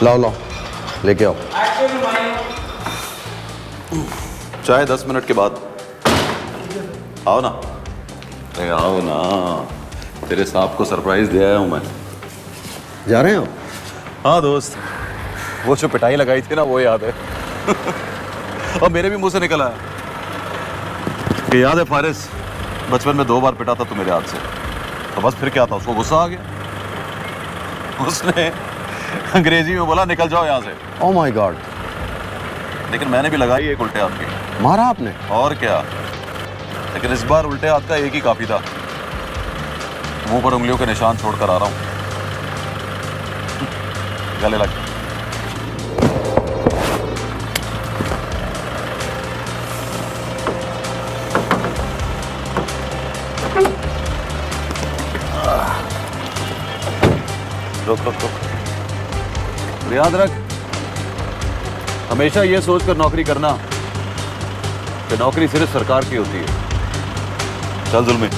लाओ लाओ, लेके आओ। चाहे 10 मिनट के बाद। आओ ना, अरे आओ ना, तेरे साहब को सरप्राइज दिया हूं मैं। जा रहे हो? हाँ दोस्त, वो जो पिटाई लगाई थी ना वो याद है। और मेरे भी मुंह से निकला कि याद है फारिस, बचपन में 2 बार पिटा था तू मेरे हाथ से। तो बस फिर क्या था, उसको गुस्सा आ गया, उसने अंग्रेजी में बोला निकल जाओ यहाँ से। Oh my God. लेकिन मैंने भी लगाई एक उल्टे हाथ की। मारा आपने? और क्या, लेकिन इस बार उल्टे हाथ का एक ही काफी था। मुंह पर उंगलियों के निशान छोड़कर आ रहा हूं। गले लग। रुक रुक रुक, याद रख, हमेशा ये सोचकर नौकरी करना कि नौकरी सिर्फ सरकार की होती है। चल जुल्मी।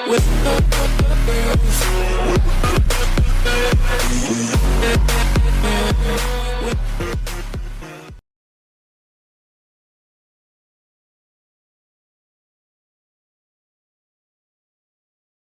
with